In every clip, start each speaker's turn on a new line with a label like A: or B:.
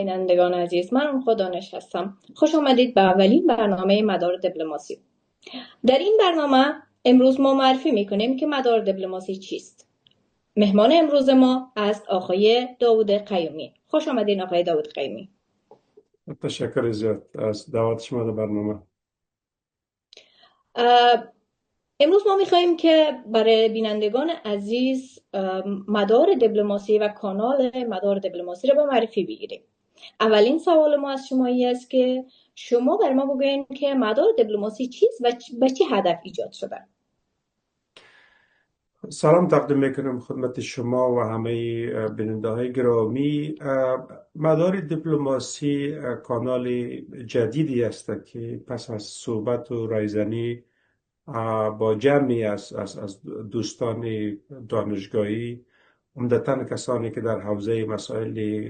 A: بینندگان عزیز، من خود دانش هستم. خوش آمدید به اولین برنامه مدار دیپلماسی. در این برنامه امروز ما معرفی میکنیم که مدار دیپلماسی چیست. مهمان امروز ما است آقای داوود قیومی. خوش آمدین آقای داوود قیومی.
B: تشکر زیاد از دعوت شما در برنامه.
A: امروز ما میخواییم که برای بینندگان عزیز مدار دیپلماسی و کانال مدار دیپلماسی را به معرفی بگیریم. اولین سوال ما از شما است که شما بر ما بگویید که مدار دیپلماسی چیست و به چه هدف ایجاد شده؟
B: سلام تقدیم میکنم خدمت شما و همه بیننده های گرامی. مدار دیپلماسی کانال جدیدی است که پس از صحبت و رایزنی با جمعی از دوستان دانشگاهی، عمدتاً کسانی که در حوزه مسائل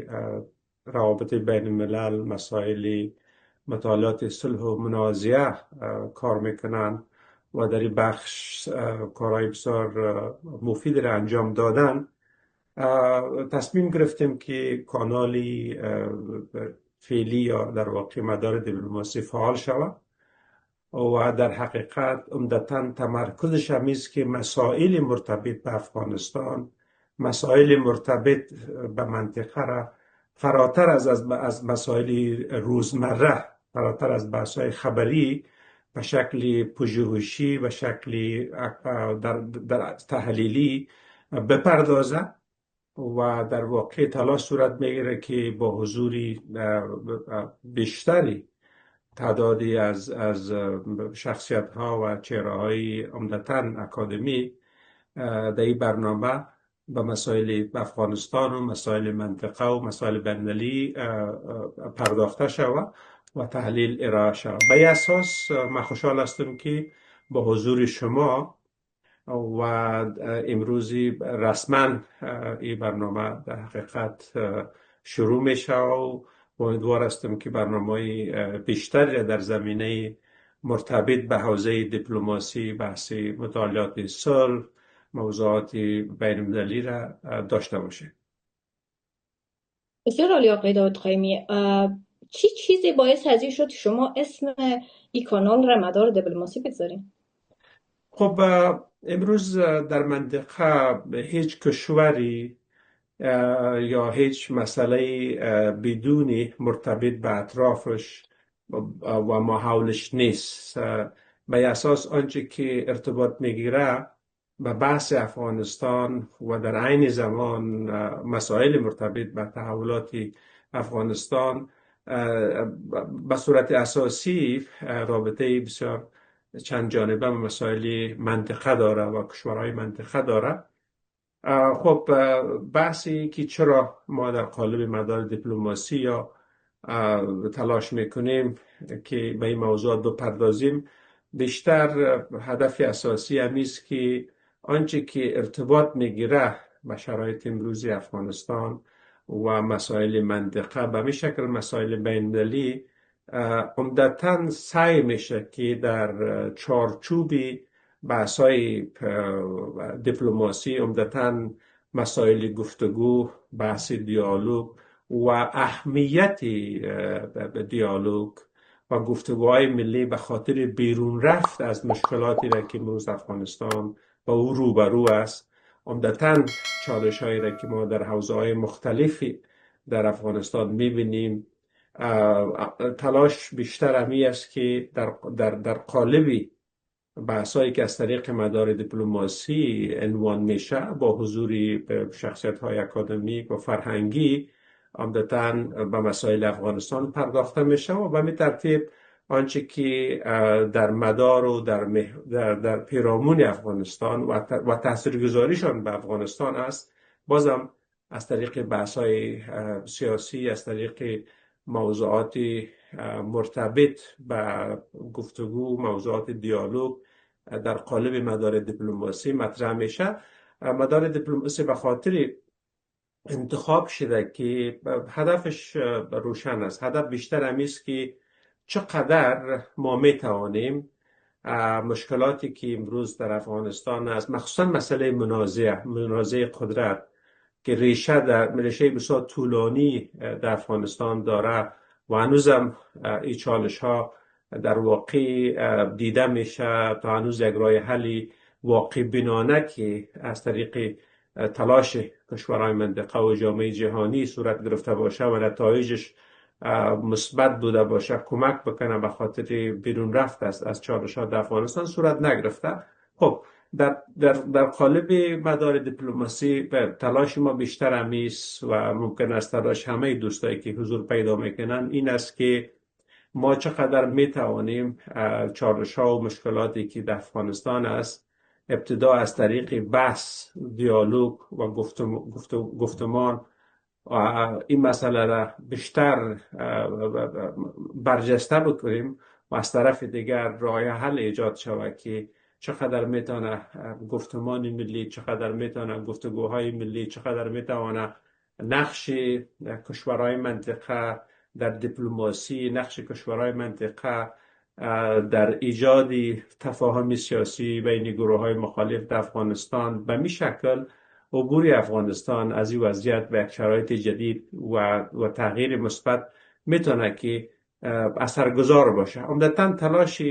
B: روابط بین الملل، مسائل مطالعات صلح و منازعه کار میکنن و در این بخش کارهای بسیار مفید را انجام دادن، تصمیم گرفتیم که کانالی فعلی یا در واقع مدار دیپلماسی فعال شود و در حقیقت عمدتاً تمرکزش هم است که مسائل مرتبط به افغانستان، مسائل مرتبط به منطقه را فراتر از مسائل روزمره، فراتر از بحث‌های خبری، به شکل پژوهشی، به شکل در تحلیلی بپردازه و در واقع تلاش صورت میگیره که با حضور بیشتری تعدادی از شخصیت ها و چهره های عمدتاً اکادمی در این برنامه به مسائل افغانستان و مسائل منطقه و مسائل بین‌المللی پرداخته شود و تحلیل ارائه شود. به این اساس من خوشحال هستم که با حضور شما و امروزی رسما این برنامه در حقیقت شروع میشه و امیدوار هستم که برنامه بیشتری در زمینه مرتبط به حوزه دیپلماسی، بحث مطالعات صلح، موضوعات بین المللی را داشته باشه.
A: بسیار عالی آقای داوود قیومی. چی چیزی باعث هزینه شد شما اسم این کانال را مدار دیپلماسی بگذارین؟
B: خب امروز در منطقه هیچ کشوری یا هیچ مسئله بدونی مرتبط به اطرافش و ما حولش نیست. به اساس آنچه که ارتباط میگیره به بحث افغانستان و در عین زمان مسائل مرتبط به تحولات افغانستان به صورت اساسی رابطه بسیار چند جانبه به مسائل منطقه داره و کشورهای منطقه داره. خب بحثی که چرا ما در قالب مدار دیپلماسی یا تلاش میکنیم که به این موضوع بپردازیم، بیشتر هدف اساسی همیست که آنچه که ارتباط میگیره با شرایط امروزی افغانستان و مسائل منطقه به می شکل مسائل بین‌المللی عمدتاً سعی میشه که در چارچوبی بحث‌های دیپلماسی، عمدتاً مسائل گفتگو، بحث دیالوگ و اهمیت دیالوگ و گفتگوهای ملی به خاطر بیرون رفت از مشکلاتی را که امروز افغانستان با او روبرو است، عمدتاً چالش‌هایی را که ما در حوزه‌های مختلفی در افغانستان می‌بینیم، تلاش بیشتر همی است که در قالبی بحثایی که از طریق مدار دیپلماسی عنوان میشه با حضور شخصیت‌های اکادمیک و فرهنگی عمدتاً به مسائل افغانستان پرداخته میشه و به این ترتیب آنچه که در مدار و در پیرامون افغانستان و تاثیرگذاریشان به افغانستان است، بازم از طریق بحث‌های سیاسی، از طریق موضوعات مرتبط به گفتگو، موضوعات دیالوگ در قالب مدار دیپلماسی مطرح میشه. مدار دیپلماسی به خاطر انتخاب شده که هدفش روشن است. هدف بیشتر همیست که چقدر ما میتوانیم مشکلاتی که امروز در افغانستان است، مخصوصا مسئله منازعه قدرت، که ریشه بسیار طولانی در افغانستان داره و هنوزم این چالش ها در واقع دیده میشه تا هنوز یک راه حلی واقع بینانه که از طریق تلاش کشورهای منطقه و جامعه جهانی صورت گرفته باشه و نتایجش مثبت بوده باشه، کمک بکنه به خاطر بیرون رفت از چالش ها در افغانستان صورت نگرفته. خب در قالب مدار دیپلماسی تلاش ما بیشتر همیست و ممکن است تلاش همه دوستایی که حضور پیدا میکنن این است که ما چقدر میتوانیم چالش ها و مشکلاتی که در افغانستان است ابتدا از طریق بحث، دیالوگ و گفتمان این مسئله را بیشتر برجسته بکنیم و از طرف دیگر راه حل ایجاد شود که چقدر میتونه گفتمان ملی، چقدر میتونه گفتگوهای ملی، چقدر میتونه نقش کشورهای منطقه در دیپلماسی، نقش کشورهای منطقه در ایجاد تفاهم سیاسی بین گروه های مخالف در افغانستان به می شکل عبور افغانستان از این وضعیت به یک شرایط جدید و تغییر مثبت میتونه که اثرگذار باشه. عمدتاً تلاش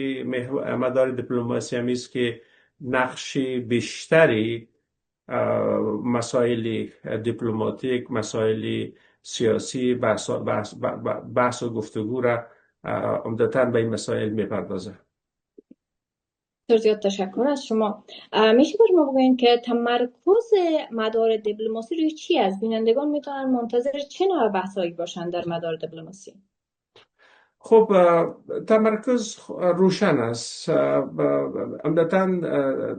B: مدار دیپلماسی هم است که نقش بیشتری مسائل دیپلماتیک، مسائل سیاسی، بحث و گفتگو را عمدتاً به این مسائل میپردازه.
A: بسیار زیاد تشکر از شما. میشه بر ما بگوین که تمرکز مدار دیپلماسی روی چی است؟ بینندگان میتونن منتظر چه نوع بحثایی باشند در مدار دیپلماسی؟
B: خب تمرکز روشن است. عمدتاً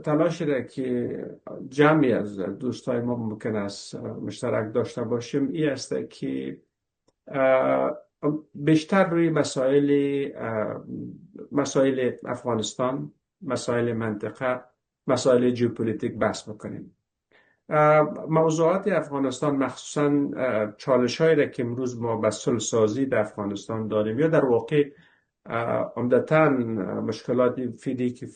B: تلاش را که جمعی از دوستای ما ممکن است مشترک داشته باشیم این است که بیشتر روی مسائل افغانستان، مسائل منطقه، مسائل ژئوپلیتیک بحث بکنیم. موضوعات افغانستان مخصوصا چالش هایی را که امروز ما به صلح سازی در افغانستان داریم یا در واقع عمدتاً مشکلات فیدی که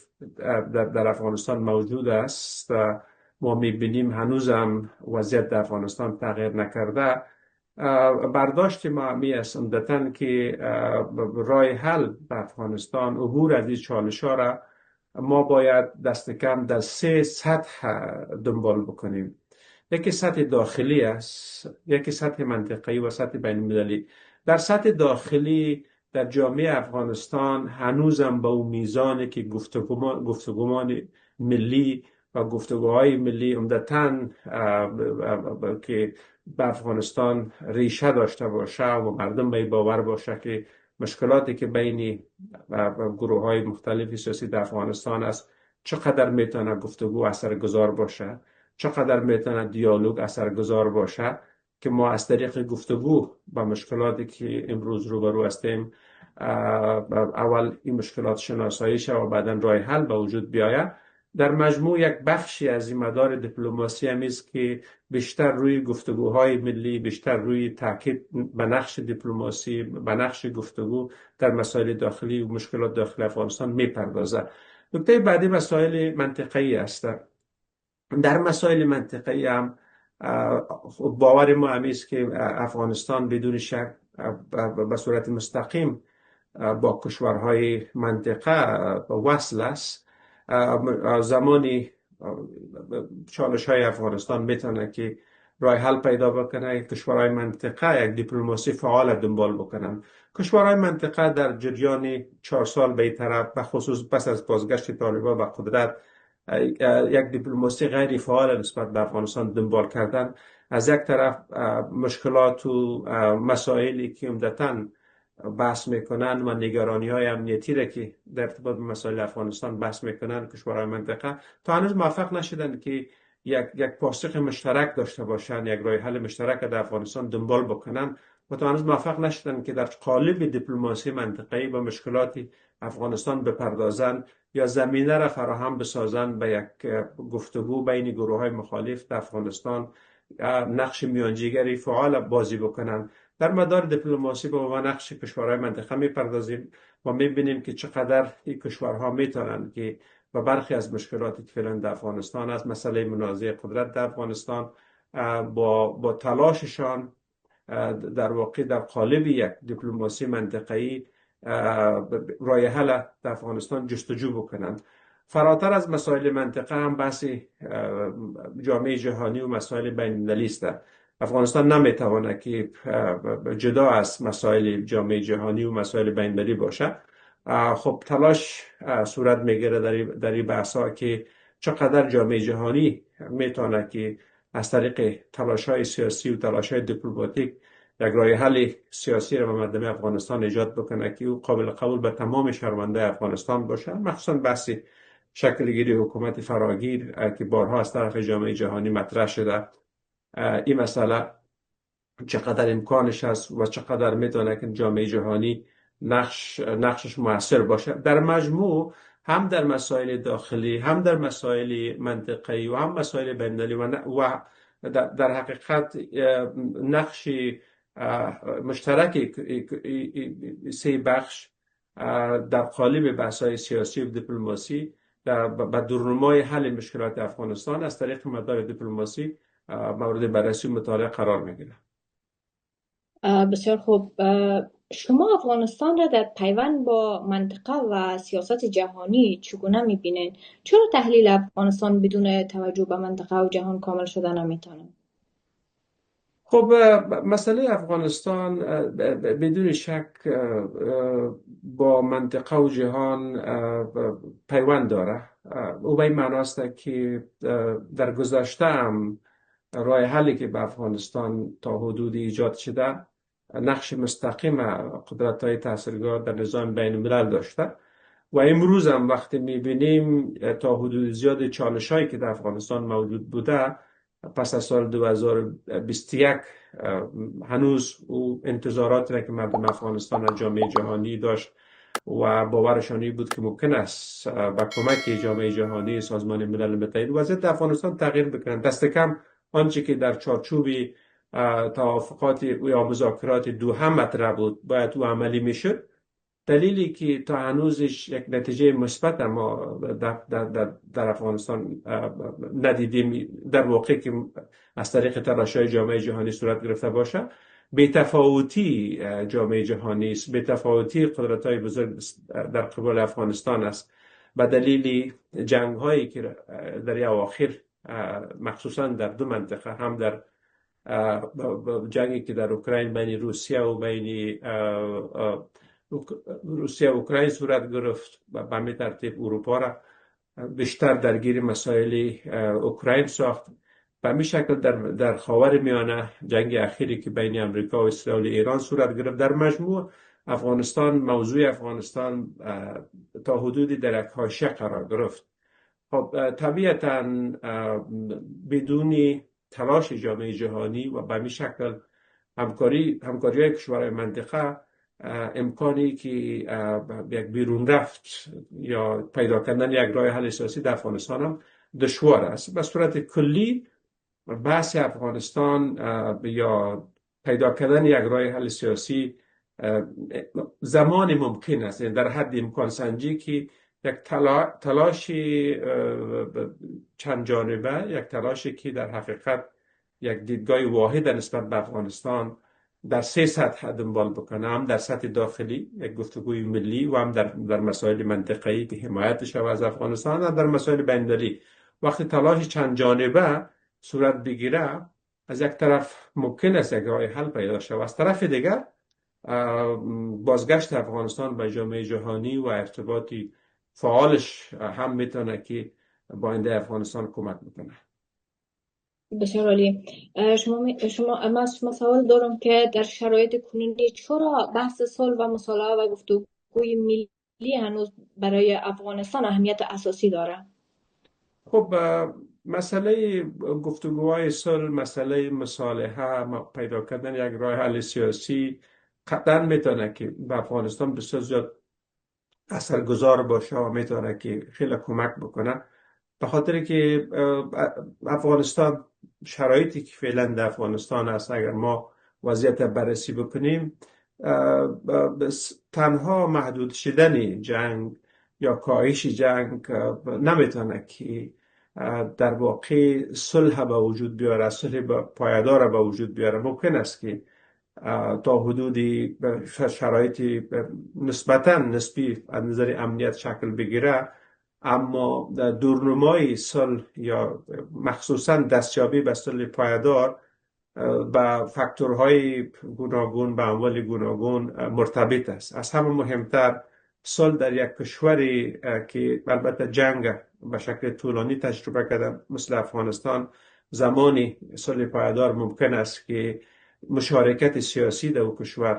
B: در افغانستان موجود است، ما میبینیم هنوزم وضعیت در افغانستان تغییر نکرده. برداشت ما همی است عمدتاً که راه حل در افغانستان، عبور از این چالش ها را ما باید دست کم در 3 سطح دنبال بکنیم. یکی سطح داخلی است، یکی سطح منطقه‌ای و سطح بین المللی. در سطح داخلی در جامعه افغانستان هنوزم به اون میزانی که گفتگومان ملی و گفتگوهای ملی عمدتاً که به افغانستان ریشه داشته باشه و مردم به باور باشه که مشکلاتی که بین گروه های مختلف سیاسی در افغانستان است چقدر میتونه گفتگو اثرگذار باشه، چقدر میتونه دیالوگ اثرگذار باشه که ما از طریق گفتگو با مشکلاتی که امروز روبرو هستیم اول این مشکلات شناسایی شه و بعدا راه حل به وجود بیاید. در مجموع یک بخشی از این مدار دیپلماسی هم است که بیشتر روی گفتگوهای ملی، بیشتر روی تاکید به نقش دیپلماسی، به نقش گفتگو در مسائل داخلی و مشکلات داخلی افغانستان میپردازه. نکته بعدی مسائل منطقه‌ای است. در مسائل منطقه‌ای هم باور ما است که افغانستان بدون شک به صورت مستقیم با کشورهای منطقه وصل است. زمانی چالش های افغانستان میتونه که راه حل پیدا بکنه، کشورهای منطقه یک دیپلماسی فعال دنبال بکنن. کشورهای منطقه در جریان 4 سال به این طرف، به خصوص پس از بازگشت طالبان به قدرت، یک دیپلماسی غیر فعال نسبت به افغانستان دنبال کردن. از یک طرف مشکلات و مسائلی که عمدتاً بحث میکنن و نگرانی های امنیتی را که در ارتباط به مسائل افغانستان بحث میکنن کشورهای منطقه تا هنوز موفق نشدن که یک پاسخ مشترک داشته باشن، یک راه حل مشترک در افغانستان دنبال بکنن و تا هنوز موفق نشدن که در قالب دیپلماسی منطقه‌ای به مشکلات افغانستان بپردازن یا زمینه را فراهم بسازن به یک گفتگو بین گروه های مخالف در افغانستان، نقش میانجیگری فعال بازی بکنن. در مدار دیپلماسی با نقش کشورهای منطقه میپردازیم و میبینیم که چقدر این کشورها میتونن که و برخی از مشکلاتی که فعلا در افغانستان است، مسئله منازعه قدرت در افغانستان، با تلاششان در واقع در قالب یک دیپلماسی منطقه‌ای راه حل در افغانستان جستجو بکنند. فراتر از مسائل منطقه هم بحث جامعه جهانی و مسائل بین المللی است. افغانستان نمیتواند که جدا از مسائل جامعه جهانی و مسائل بین المللی باشه. خب تلاش صورت میگیره در این بحث ها که چقدر جامعه جهانی میتونه که از طریق تلاش های سیاسی و تلاش های دیپلماتیک یک راه حل سیاسی را به مردم افغانستان ایجاد بکنه که او قابل قبول به تمام شهروندان افغانستان باشه، مخصوصا بحث شکل گیری حکومت فراگیر که بارها از طرف جامعه جهانی مطرح شده. این مسئله چقدر امکانش هست و چقدر میتونه که جامعه جهانی نقشش موثر باشه در مجموع، هم در مسائل داخلی، هم در مسائل منطقه‌ای و هم مسائل بین‌المللی و در حقیقت نقش مشترک سه بخش در قالب بحث‌های سیاسی و دیپلماسی به دورنمای حل مشکلات افغانستان از طریق مدار دیپلماسی مورد بررسی و مطالعه قرار میگیره.
A: بسیار خوب. شما افغانستان را در پیوند با منطقه و سیاست جهانی چگونه میبینید؟ چرا تحلیل افغانستان بدون توجه به منطقه و جهان کامل شده نمیتونه؟
B: خب مسئله افغانستان بدون شک با منطقه و جهان پیوند داره. او به این معناست که در گذشته هم راه حلی که به افغانستان تا حدودی ایجاد شده نقش مستقیم قدرت‌های تاثیرگذار در نظام بین الملل داشته و امروز هم وقتی می‌بینیم تا حدود زیاد چالش‌هایی که در افغانستان موجود بوده پس از سال 2021 هنوز او انتظاراتی را که مردم افغانستان از جامعه جهانی داشت و باورشانی بود که ممکن است با کمک جامعه جهانی سازمان ملل متحد وضعیت افغانستان تغییر بکنند. دست کم آنچه که در چارچوب توافقات یا مذاکرات دوحه مطرح بود باید او عملی میشد. دلیلی که تا هنوزش یک نتیجه مثبت ما در افغانستان ندیدیم، در واقع که از طریق تلاش‌های جامعه جهانی صورت گرفته باشه، بی‌تفاوتی جامعه جهانی است، بی‌تفاوتی قدرت‌های بزرگ در قبال افغانستان است به دلیل جنگ‌هایی که در اواخر مخصوصا در دو منطقه، هم در جنگی که در اوکراین بین روسیه و اوکراین صورت گرفت و به همین ترتیب اروپا را بیشتر درگیر مسائل اوکراین ساخت. به همین شکل در خاور میانه جنگ اخیری که بین امریکا و اسرائیل و ایران صورت گرفت. در مجموع موضوع افغانستان تا حدودی در یک حاشیه قرار گرفت. خب طبیعتاً بدون تلاش جامعه جهانی و به همین شکل همکاری کشورهای منطقه امکانی که یک بیرون رفت یا پیدا کردن یک راه حل سیاسی در افغانستان هم دشوار است. به صورت کلی بحث افغانستان یا پیدا کردن یک راه حل سیاسی زمان ممکن است، در حد امکان سنجی که یک تلاش چند جانبه، یک تلاشی که در حقیقت یک دیدگاه واحد نسبت به افغانستان در سه سطح دنبال بکنه، هم در سطح داخلی یک گفتگوی ملی و هم در مسائل منطقه‌ای که حمایت شود از افغانستان و در مسائل بین‌المللی. وقتی تلاش چند جانبه صورت بگیره، از یک طرف ممکن است یک راه حل پیدا شود، از طرف دیگر بازگشت افغانستان به جامعه جهانی و ارتباطی فعالش هم میتونه که با آینده افغانستان کمک بکنه.
A: بسیار عالی. من از شما سوال دارم که در شرایط کنونی چرا بحث صلح و مصالحه و گفتگوی ملی هنوز برای افغانستان اهمیت اساسی داره؟
B: خب مسئله گفتگوهای صلح، مسئله مصالحه، پیدا کردن یک راه حل سیاسی قطعا میتونه که به افغانستان بسیار زیاد اثرگذار باشه و میتونه که خیلی کمک بکنه، به خاطر که افغانستان شرایطی که فعلا در افغانستان هست اگر ما وضعیت بررسی بکنیم، تنها محدود شدن جنگ یا کاهش جنگ نمیتونه که در واقع صلح به وجود بیاره، صلح پایدار به وجود بیاره. ممکن است که تا حدودی به شرایط نسبتا نسبی از نظر امنیت شکل بگیره، اما دورنمای صلح یا مخصوصا دستیابی به صلح پایدار با فاکتورهای گوناگون به اموال گوناگون مرتبط است. از همه مهمتر صلح در یک کشوری که البته جنگ به شکل طولانی تجربه کرده مثل افغانستان، زمانی صلح پایدار ممکن است که مشارکت سیاسی در کشور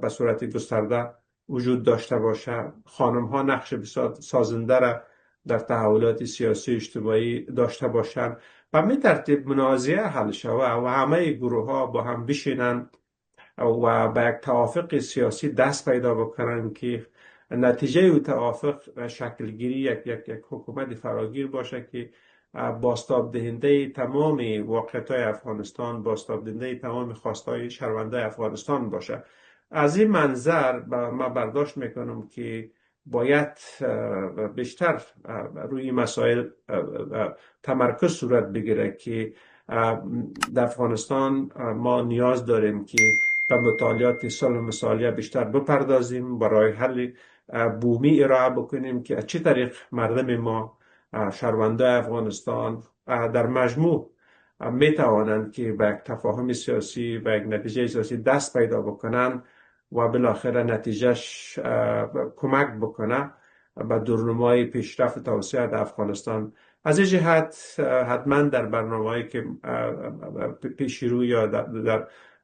B: به صورت گسترده وجود داشته باشه، خانم ها نقش بسیار سازنده را در تحولات سیاسی اجتماعی داشته باشند و می ترتیب منازعه حل شود و همه گروه ها با هم بشینند و به یک توافق سیاسی دست پیدا بکنند که نتیجه او توافق شکلگیری یک حکومت فراگیر باشه که بازتاب دهنده تمام واقعیت های افغانستان، بازتاب دهنده تمام خواستهای شهروندان افغانستان باشه. از این منظر ما برداشت میکنم که باید بیشتر روی مسائل تمرکز صورت بگیره که در افغانستان ما نیاز داریم که به مطالعات صلح و مصالحه بیشتر بپردازیم، برای حل بومی ارائه بکنیم که از چه طریق مردم ما، شهروندان افغانستان در مجموع می توانند که به یک تفاهم سیاسی و یک نتیجه سیاسی دست پیدا بکنند و بالاخره نتیجهش کمک بکنه به دورنمای پیشرفت توسعه در افغانستان. از این جهت حتما در برنامه‌ای که پیش رو یا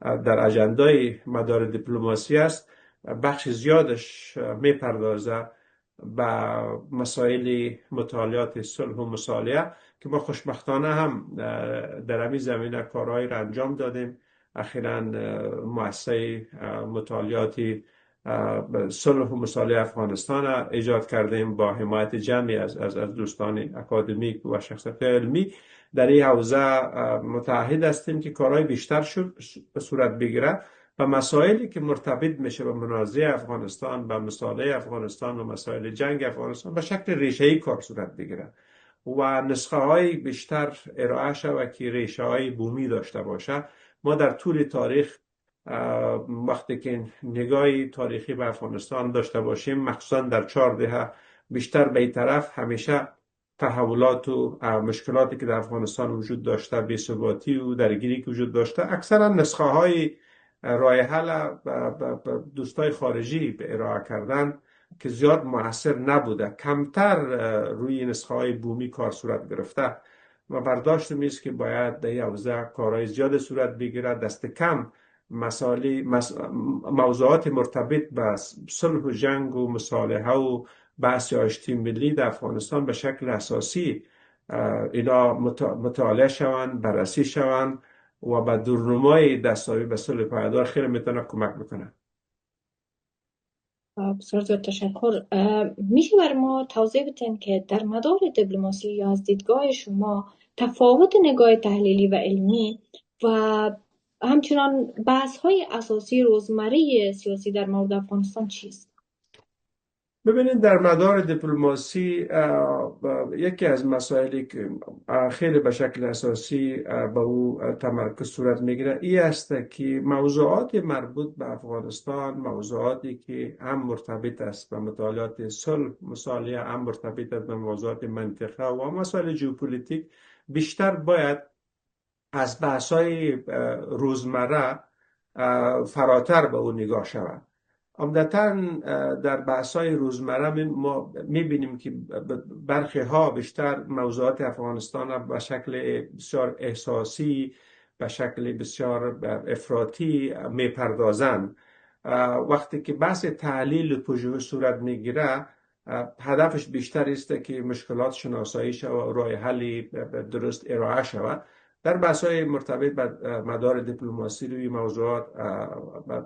B: در اجندای مدار دیپلماسی است، بخش زیادش میپردازه به مسائل مطالعات صلح و مصالحه که ما خوشبختانه هم در همین زمینه کارهایی را انجام دادیم. اخیراً مؤسسه مطالعات صلح و مصالحه افغانستان را ایجاد کردیم با حمایت جمعی از دوستان اکادمیک و شخصیت علمی. در این حوزه متعهد هستیم که کارهای بیشتر به صورت بگیره و مسائلی که مرتبط میشه به منازعه افغانستان، به مصالحه افغانستان و مسائل جنگ افغانستان به شکل ریشه‌ای کار صورت بگیره و نسخه های بیشتر ارائه شود که ریشه های بومی داشته باشه. ما در طول تاریخ وقتی که نگاهی تاریخی به افغانستان داشته باشیم، مخصوصا در 4 دهه بیشتر به این طرف، همیشه تحولات و مشکلاتی که در افغانستان وجود داشته، بی‌ثباتی و درگیری که وجود داشته، اکثرا نسخه های راه حل دوستای خارجی به ارائه کردن که زیاد مؤثر نبوده، کمتر روی نسخه های بومی کار صورت گرفته و برداشت میست که باید در این حوزه کارهای زیاد صورت بگیرد. دست کم موضوعات مرتبط به صلح و جنگ و مصالحه و بحث آشتی ملی در افغانستان به شکل اساسی اینا مطالعه شوند، بررسی شوند و به دورنمای دستیابی به صلح پایدار خیلی میتونه کمک بکنه.
A: بسیار زیاد تشکر. میشه بر ما توضیح بدین که در مدار دیپلماسی یا از دیدگاه شما تفاوت نگاه تحلیلی و علمی و همچنان بحث های اساسی روزمره سیاسی در مورد افغانستان چیست؟
B: ببینید، در مدار دیپلماسی یکی از مسائلی که خیلی به شکل اساسی به او تمرکز صورت میگیره این است که موضوعات مربوط به افغانستان، موضوعاتی که هم مرتبط است به مطالعات صلح مصالحه، هم مرتبط است به موضوعات منطقه و مسائل ژئوپلیتیک، بیشتر باید از بحث‌های روزمره فراتر به او نگاه شود. عمدتاً در بحث‌های روزمره ما می‌بینیم که برخی ها بیشتر موضوعات افغانستان را به شکل بسیار احساسی، به شکل بسیار افراطی می‌پردازند. وقتی که بحث تحلیل و پژوهش صورت می‌گیره، هدفش بیشتر است که مشکلات شناسایی شود و راه حلی درست ارائه شود. در بحث‌های مرتبط به مدار دیپلماسی روی موضوعات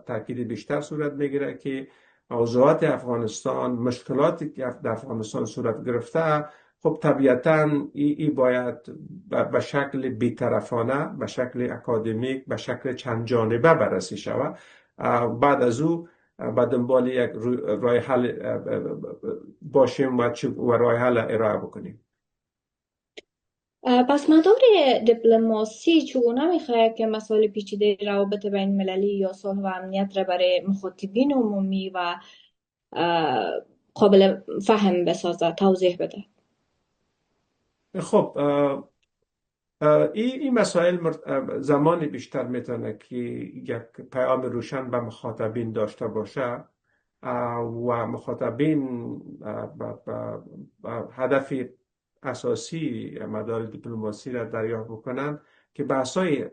B: تاکید بیشتر صورت میگیره که موضوعات افغانستان، مشکلاتی که در افغانستان صورت گرفته، خب طبیعتاً ای باید به شکل بی‌طرفانه، به شکل اکادمیک، به شکل چند جانبه بررسی شود. بعد از او به دنبال یک راه حل باشیم و راه حل ارائه بکنیم.
A: پس مدار دیپلماسی چگونه میخواهد که مسائل پیچیده روابط بین المللی یا صلح و امنیت را برای مخاطبین عمومی و اه، قابل فهم بسازد؟ توضیح بده.
B: خب این مسائل زمانی بیشتر میتونه که یک پیام روشن به مخاطبین داشته باشه و مخاطبین هدف اساسی مدار دیپلماسی را دریافت بکنن که بحث‌های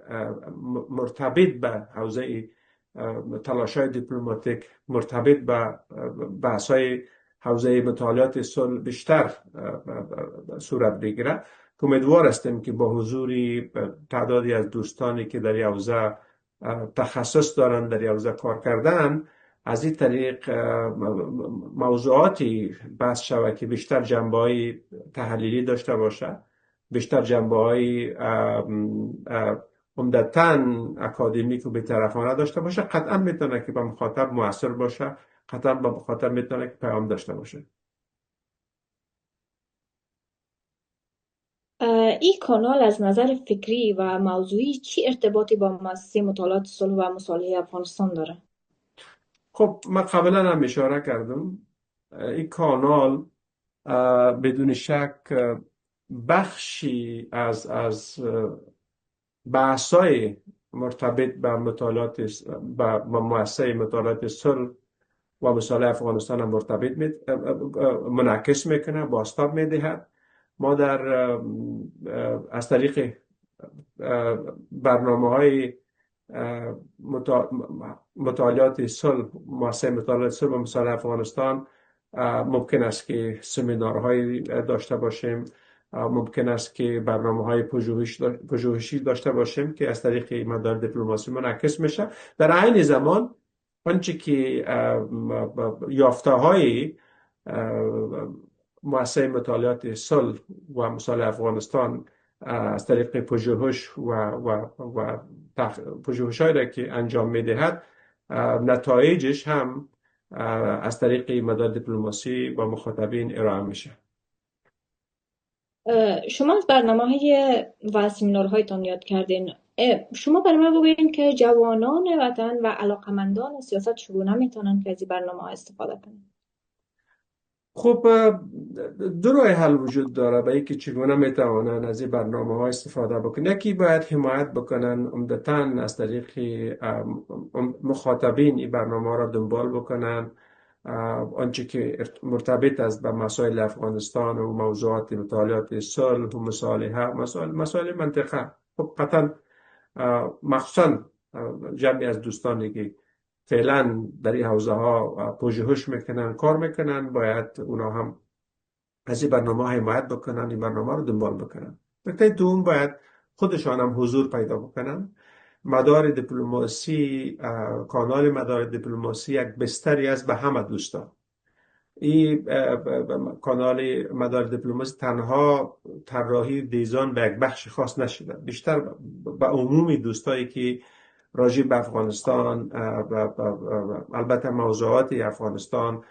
B: مرتبط به حوزه تلاش‌های دیپلماتیک، مرتبط به بحث‌های حوزه مطالعات صلح بیشتر صورت بگیره. امیدوار هستیم که با حضور تعدادی از دوستانی که در این حوزه تخصص دارند، در این حوزه کار کردن، از این طریق موضوعاتی بحث شود که بیشتر جنبه‌های تحلیلی داشته باشه، بیشتر جنبه‌های عمدتاً اکادمیک و بی‌طرفانه داشته باشه. قطعا میتونه که به مخاطب مؤثر باشه، قطعا به مخاطب میتونه که پیام داشته باشه.
A: این کانال از نظر فکری و موضوعی چی ارتباطی با مؤسسه مطالعات صلح و مصالحه افغانستان داره؟
B: خب من قبلا هم اشاره کردم این کانال بدون شک بخشی از بحث‌های مرتبط به مطالعات به مؤسسه مطالعات صلح و مصالحه افغانستان هم مرتبط منعکس میکنه، بازتاب میدهد. ما از طریق برنامه‌های مطالعات صلح، مؤسسه مطالعات صلح و مصالحه افغانستان ممکن است که سمینارهایی داشته باشیم، ممکن است که برنامه‌های پژوهشی داشته باشیم که از طریق مدار دیپلماسی منعکس میشه. در عین زمان آنچه که یافته‌های مؤسسه مطالعات صلح و مصالحه افغانستان از طریق پژوهش و پژوهش‌هایی که انجام میدهد، نتایجش هم از طریق مدار دیپلماسی و مخاطبین ارائه میشه.
A: شما از برنامه‌های و سمینارهایتان یاد کردین. شما برای من بگویید که جوانان وطن و علاقمندان سیاست چگونه میتونن که از این برنامه‌ها استفاده کنند؟
B: خب دو راه حل وجود داره به اینکه چگونه میتوانند از این برنامه‌ها استفاده بکنن. یکی باید حمایت بکنن عمدتاً از طریق مخاطبین این برنامه را دنبال بکنن، آنچه که مرتبط است به مسائل افغانستان و موضوعات مطالعات صلح و مصالحه، مسائل منطقه. خب قطعا مخصوصا جمعی از دوستانی که فعلا در این حوزه ها پژوهش میکنن، کار میکنن، باید اونا هم از این برنامه حمایت بکنن، این برنامه رو دنبال بکنن. نکته دوم، باید خودشان هم حضور پیدا بکنن. مدار دیپلماسی، کانال مدار دیپلماسی یک بستری است به همه دوستان. این کانال مدار دیپلماسی تنها طراحی دیزاین به یک بخش خاص نشده، بیشتر به عمومی دوستایی که راجع به افغانستان البته موضوعات افغانستان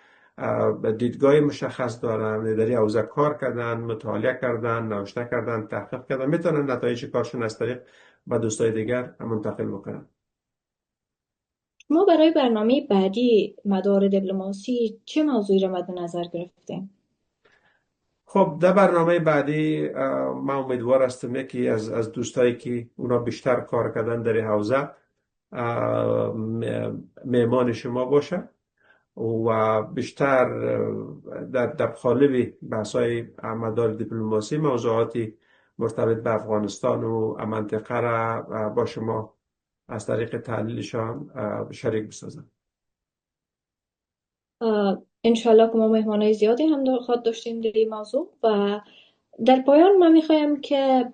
B: دیدگاه مشخص دارن، در این حوزه کار کردن، مطالعه کردن، نوشته کردن، تحقیق کردن، میتونن نتایج کارشون از طریق به دوستای دیگر منتقل بکنن.
A: ما برای برنامه بعدی مدار دیپلماسی چه موضوعی را مد نظر گرفتیم؟
B: خب در برنامه بعدی من امیدوار هستم یکی از دوستایی که اونا بیشتر کار کردن در این حوزه مهمان شما باشه و بیشتر در قالب بحث‌های مدار دیپلماسی موضوعاتی مرتبط به افغانستان و منطقه را با شما از طریق تحلیلشان شریک بسازم.
A: انشالله که ما مهمانای زیادی هم خواهد داشتیم در این موضوع. و در پایان من میخوایم که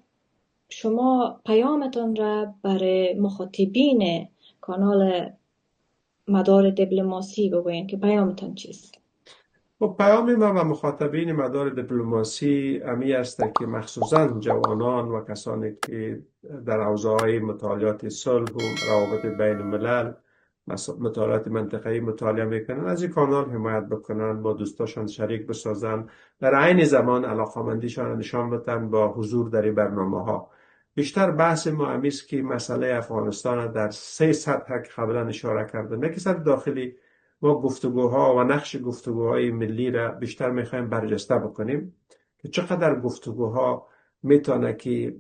A: شما پیامتان را برای مخاطبین کانال مدار دیپلماسی بگویید که پیامتان چیست؟
B: خب پیام ما و مخاطبین مدار دیپلماسی امی است که مخصوصا جوانان و کسانی که در حوزه‌های مطالعات صلح و روابط بین الملل مطالعات منطقه‌ای مطالعه میکنن از این کانال حمایت بکنن، با دوستاشان شریک بسازن، در عین زمان علاقمندیشان نشان بدن با حضور در این برنامه ها. بیشتر بحث ما همیست که مسئله افغانستان در سه سطح که قبلا اشاره کردم. یکی سطح داخلی، ما گفتگوها و نقش گفتگوهای ملی را بیشتر میخوایم برجسته بکنیم که چقدر گفتگوها میتونه که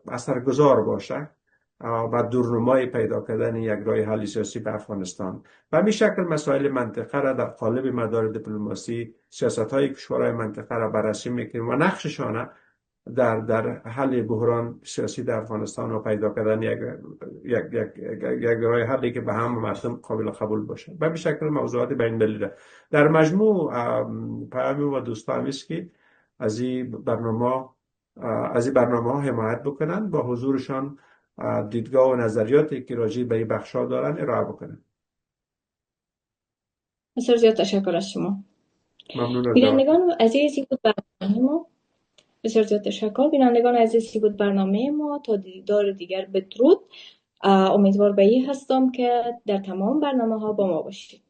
B: اثرگذار باشه و دورنمای پیدا کردن یک راه حل سیاسی به افغانستان. و همین شکل مسائل منطقه را در قالب مدار دیپلماسی، سیاست های کشورهای منطقه را بررسی میکنیم و نقششان در حل بحران سیاسی در افغانستان و پیدا کردن یک راه حلی که به هم مردم قابل قبول باشه. به همین شکل موضوعات بین المللی را در مجموع پیام و دوستان است که از این برنامه ها حمایت بکنن، با حضورشان دیدگاه و نظریاتی که راجع به این بخشا دارن ارائه بکنن.
A: بسیار زیاد تشکر از شما.
B: ممنون از
A: بینندگان عزیزی بود برنامه ما. بسیار زیاد تشکر. بینندگان عزیزی بود برنامه ما. تا دیدار دیگر بدرود. امیدوار به این هستم که در تمام برنامه ها با ما باشید.